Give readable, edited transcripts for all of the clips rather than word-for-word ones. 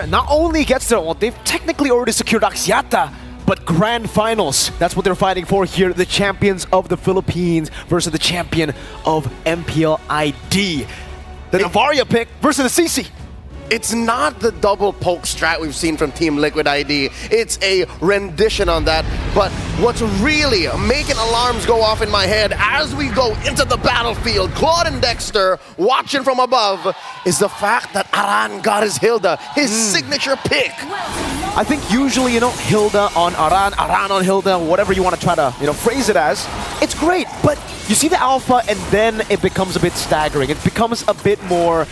here not only gets their, well, they've technically already secured Axiata, but grand finals, that's what they're fighting for here. The champions of the Philippines versus the champion of MPL ID. The Novaria pick versus the CC. It's not the double poke strat we've seen from Team Liquid ID. It's a rendition on that. But what's really making alarms go off in my head as we go into the battlefield, Claude and Dexter watching from above, is the fact that Aran got his Hilda, his signature pick. I think usually, Hilda on Aran, Aran on Hilda, whatever you want to try to, phrase it as, it's great. But you see the alpha and then it becomes a bit staggering. It becomes a bit more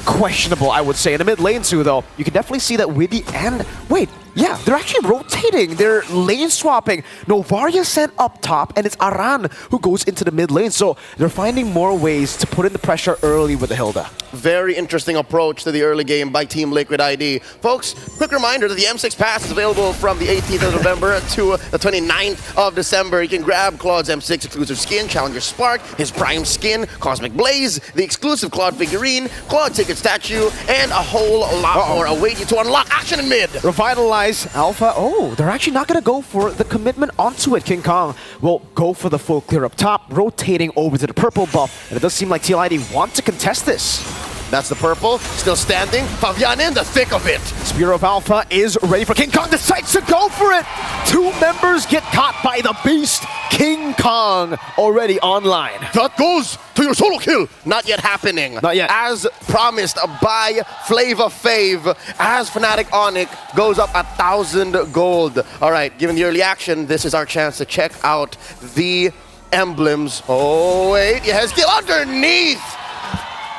questionable, I would say. In the mid lane too, though, you can definitely see that Witty and... Wait, yeah, they're actually rotating. They're lane swapping. Novaria sent up top, and it's Aran who goes into the mid lane. So they're finding more ways to put in the pressure early with the Hilda. Very interesting approach to the early game by Team Liquid ID. Folks, quick reminder that the M6 Pass is available from the 18th of November to the 29th of December. You can grab Claude's M6 exclusive skin, Challenger Spark, his Prime skin, Cosmic Blaze, the exclusive Claude figurine, Claude Ticket statue, and a whole lot more await you to unlock action in mid. Revitalize Alpha. Oh, they're actually not going to go for the commitment onto it. King Kong will go for the full clear up top, rotating over to the purple buff. And it does seem like TLID want to contest this. That's the purple, still standing. Fabian in the thick of it. Spear of Alpha is ready for King Kong, decides to go for it. Two members get caught by the beast. King Kong already online. That goes to your solo kill. Not yet happening. Not yet. As promised by Flava Fave, as Fnatic Onic goes up 1,000 gold. All right, given the early action, this is our chance to check out the emblems. Oh, wait, he has skill underneath.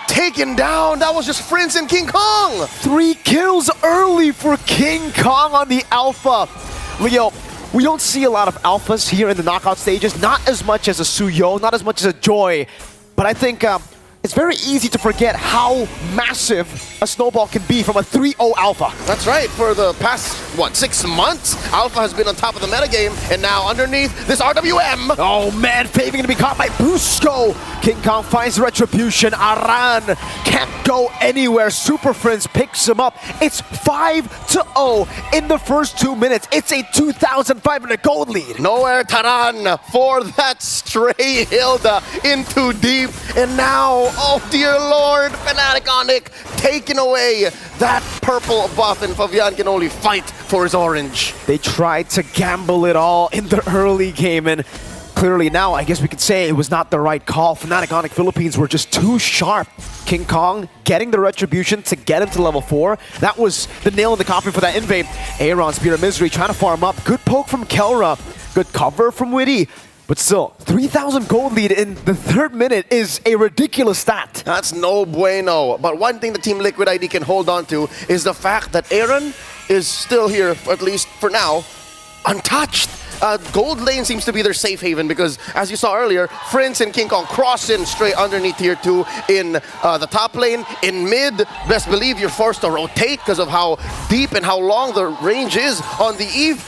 Taken down. That was just Prince and King Kong. 3 kills early for King Kong on the Alpha. Leo, we don't see a lot of Alphas here in the knockout stages. Not as much as a Suyo, not as much as a Joy. But I think it's very easy to forget how massive a snowball can be from a 3-0 Alpha. That's right. For the past, 6 months, Alpha has been on top of the metagame, and now underneath this RWM. Oh man, Faving going to be caught by Busco. King Kong finds retribution. Aran can't go anywhere. Super Friends picks him up. It's 5-0 in the first 2 minutes. It's a 2,500 gold lead. Nowhere Taran for that stray Hilda into deep, and now, oh dear lord, Fnatic Onic taking away that purple buff, and Fabian can only fight for his orange. They tried to gamble it all in the early game, and clearly now I guess we could say it was not the right call. Fnatic Onic Philippines were just too sharp. King Kong getting the retribution to get him to level 4. That was the nail in the coffin for that invade. Aaron, Spear of Misery trying to farm up. Good poke from Kelra. Good cover from Witty. But still, 3,000 gold lead in the 3rd minute is a ridiculous stat. That's no bueno. But one thing the Team Liquid ID can hold on to is the fact that Aaron is still here, at least for now, untouched. Gold lane seems to be their safe haven because, as you saw earlier, Prince and King Kong cross in straight underneath tier 2 in the top lane. In mid, best believe you're forced to rotate because of how deep and how long the range is on the Eve.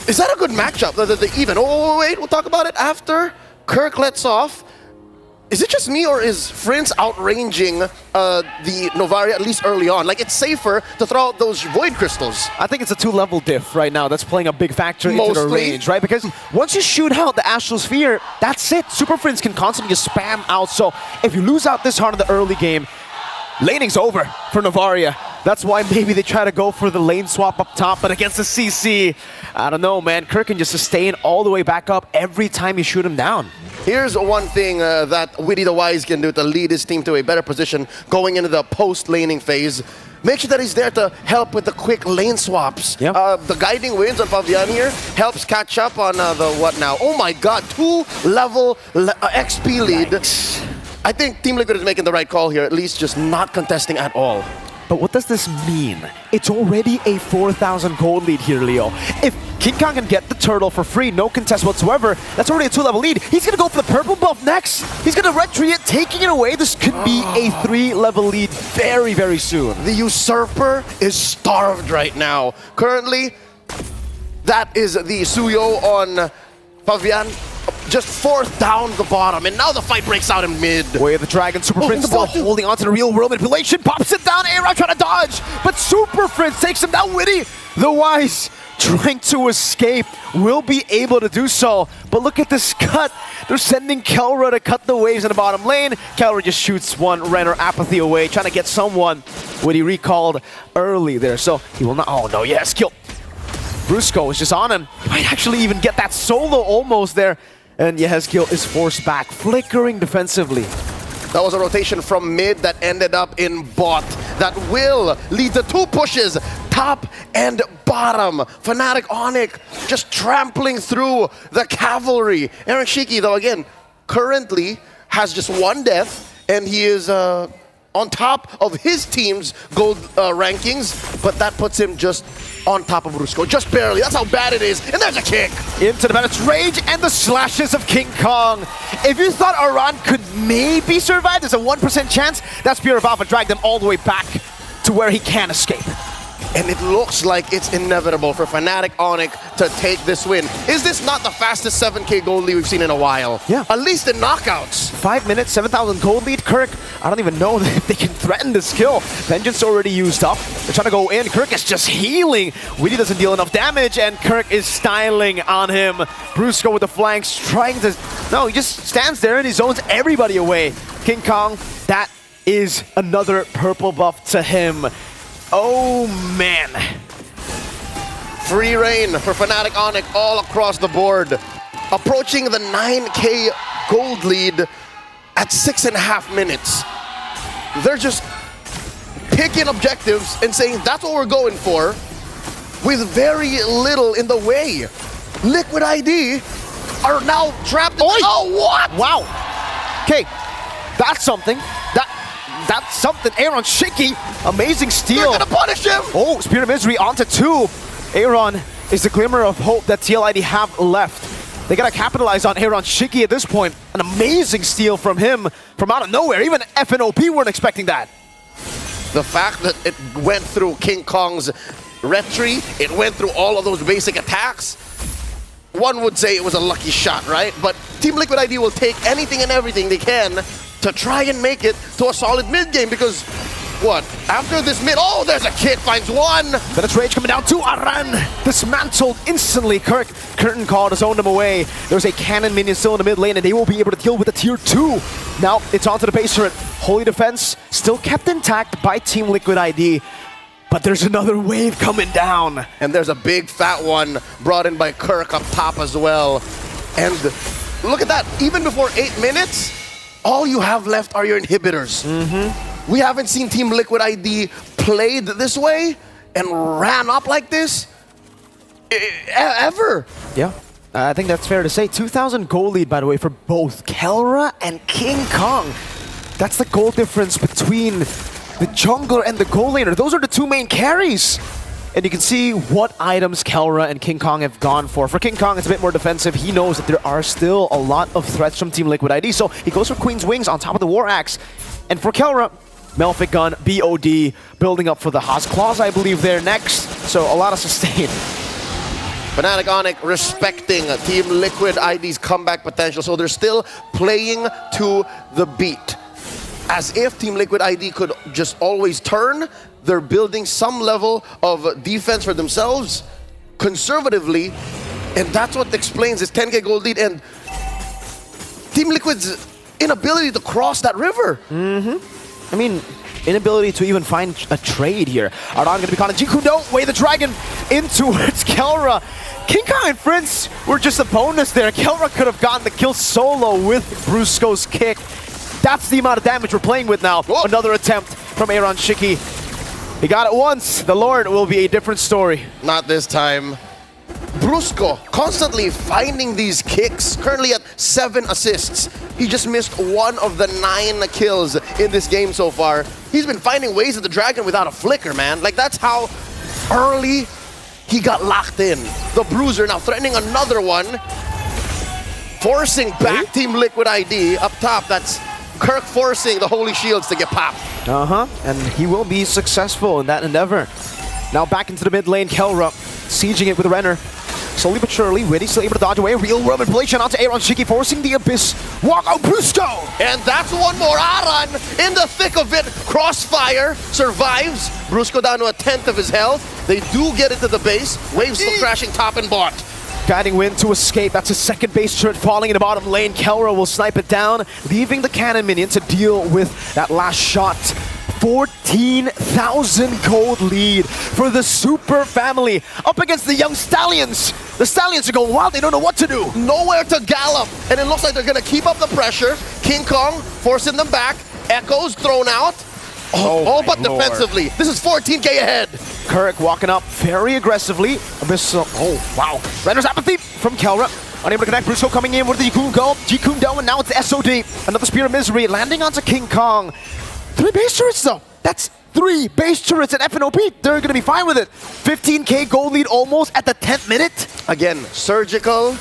Is that a good matchup? The even. Oh, wait, we'll talk about it after Kirk lets off. Is it just me, or is Prince outranging the Novaria, at least early on? Like, it's safer to throw out those Void Crystals. I think it's a 2-level diff right now that's playing a big factor into the range, right? Because once you shoot out the Astral Sphere, that's it. Super Prince can constantly just spam out. So if you lose out this hard in the early game, laning's over for Novaria. That's why maybe they try to go for the lane swap up top, but against the CC, I don't know, man. Kirk can just sustain all the way back up every time you shoot him down. Here's one thing that Witty the Wise can do to lead his team to a better position going into the post-laning phase. Make sure that he's there to help with the quick lane swaps. Yep. The guiding winds on Fabian here helps catch up on the what now? Oh my god, 2-level XP lead. Yikes. I think Team Liquid is making the right call here, at least just not contesting at all. But what does this mean? It's already a 4,000 gold lead here, Leo. If King Kong can get the turtle for free, no contest whatsoever, that's already a 2-level lead. He's going to go for the purple buff next. He's going to retreat it, taking it away. This could be a 3-level lead very, very soon. The Usurper is starved right now. Currently, that is the Suyo on Fabian. just forced down the bottom, and now the fight breaks out in mid. Way of the Dragon, Super Oh, Prince the still bot, dude. holding on to the real world manipulation, pops it down, Aaron trying to dodge, but Super Prince takes him down. Witty, the Wise, trying to escape, will be able to do so, but look at this cut. They're sending Kelra to cut the waves in the bottom lane. Kelra just shoots one Renner Apathy away, trying to get someone. Witty recalled early there, so he will not, oh no, yes, kill. Brusco is just on him. He might actually even get that solo almost there. And Yehezkiel is forced back, flickering defensively. That was a rotation from mid that ended up in bot. That will lead to 2 pushes, top and bottom. Fnatic Onic just trampling through the cavalry. Aaron Shiki, though, again, currently has just 1 death, and he is on top of his team's gold rankings, but that puts him just on top of Brusco, just barely. That's how bad it is. And there's a kick. Into the Bandit's Rage and the slashes of King Kong. If you thought Aran could maybe survive, there's a 1% chance. That Spear of Alpha dragged them all the way back to where he can escape. And it looks like it's inevitable for Fnatic Onic to take this win. Is this not the fastest 7K gold lead we've seen in a while? Yeah. At least in knockouts. 5 minutes, 7,000 gold lead. Kirk, I don't even know if they can threaten this kill. Vengeance already used up. They're trying to go in. Kirk is just healing. Witty doesn't deal enough damage, and Kirk is styling on him. Brusco with the flanks, trying to... No, he just stands there and he zones everybody away. King Kong, that is another purple buff to him. Oh, man. Free reign for Fnatic Onic all across the board. Approaching the 9K gold lead at 6.5 minutes. They're just picking objectives and saying that's what we're going for with very little in the way. Liquid ID are now trapped in... Oh, what? Wow. Okay, that's something. That's something. Aaron Shiki, amazing steal. They're gonna punish him! Oh, Spirit of Misery onto 2. Aaron is the glimmer of hope that TLID have left. They gotta capitalize on Aaron Shiki at this point. An amazing steal from him from out of nowhere. Even FNOP weren't expecting that. The fact that it went through King Kong's retry, it went through all of those basic attacks, one would say it was a lucky shot, right? But Team Liquid ID will take anything and everything they can to try and make it to a solid mid game, because what? After this mid, oh, there's a kid, finds one! Then it's Rage coming down to Aran. Dismantled instantly. Kirk, curtain call to zone them away. There's a cannon minion still in the mid lane, and they will be able to deal with the tier 2. Now it's onto the base turret. Holy Defense still kept intact by Team Liquid ID. But there's another wave coming down. And there's a big fat one brought in by Kirk up top as well. And look at that, even before 8 minutes, all you have left are your inhibitors. We haven't seen Team Liquid ID played this way and ran up like this ever. Yeah, I think that's fair to say. 2,000 goal lead, by the way, for both Kelra and King Kong. That's the goal difference between the jungler and the goal laner. Those are the 2 main carries. And you can see what items Kelra and King Kong have gone for. For King Kong, it's a bit more defensive. He knows that there are still a lot of threats from Team Liquid ID, so he goes for Queen's Wings on top of the War Axe. And for Kelra, Melphic Gun, BOD, building up for the Haas Claws, I believe, there next. So a lot of sustain. Fnatic Onic respecting Team Liquid ID's comeback potential, so they're still playing to the beat. As if Team Liquid ID could just always turn, they're building some level of defense for themselves, conservatively, and that's what explains this 10K gold lead and Team Liquid's inability to cross that river. I mean, inability to even find a trade here. Aran going to be caught in Jiku. No, way the dragon in towards Kelra. King Kong and Prince were just a bonus there. Kelra could have gotten the kill solo with Brusco's kick. That's the amount of damage we're playing with now. Whoa. Another attempt from Aaron Shiki. He got it once. The Lord will be a different story. Not this time. Brusco constantly finding these kicks, currently at 7 assists. He just missed 1 of the 9 kills in this game so far. He's been finding ways at the dragon without a flicker, man. Like, that's how early he got locked in. The Bruiser now threatening another one. Forcing back Team Liquid ID up top. That's Kirk forcing the Holy Shields to get popped. And he will be successful in that endeavor. Now back into the mid lane, Kelra sieging it with a Renner. Slowly but surely, Winnie still able to dodge away. Real world manipulation onto Aaron Shiki, forcing the Abyss. Walk out, Brusco! And that's one more. Aran in the thick of it. Crossfire survives. Brusco down to 1/10 of his health. They do get into the base. Waves still crashing top and bot. Guiding Wind to escape. That's his second base turret falling in the bottom lane. Kelra will snipe it down, leaving the cannon minion to deal with that last shot. 14,000 gold lead for the Super family up against the young Stallions. The Stallions are going wild. They don't know what to do. Nowhere to gallop. And it looks like they're going to keep up the pressure. King Kong forcing them back. Echoes thrown out. All but Lord. Defensively. This is 14k ahead. Kirk walking up very aggressively. Abyss, oh, wow. Render's apathy from Kelra. Unable to connect. Brusco coming in with the Jikun go. Jikun do, and now it's the SOD. Another Spear of Misery landing onto King Kong. 3 base turrets though. That's 3 base turrets at FNOP. They're going to be fine with it. 15k gold lead almost at the 10th minute. Again, surgical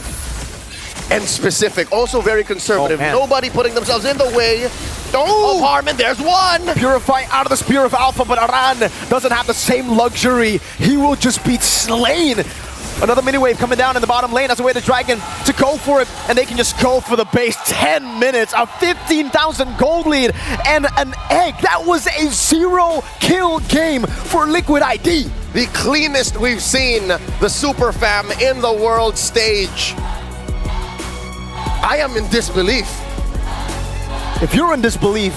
and specific. Also very conservative. Oh, man. Nobody putting themselves in the way. Oh, Harmon, there's one. Purify out of the Spear of Alpha, but Aran doesn't have the same luxury. He will just be slain. Another mini wave coming down in the bottom lane as a way to Dragon to go for it, and they can just go for the base. 10 minutes, a 15,000 gold lead, and an egg. That was a 0-kill game for Liquid ID. The cleanest we've seen the Super Fam in the world stage. I am in disbelief. If you're in disbelief,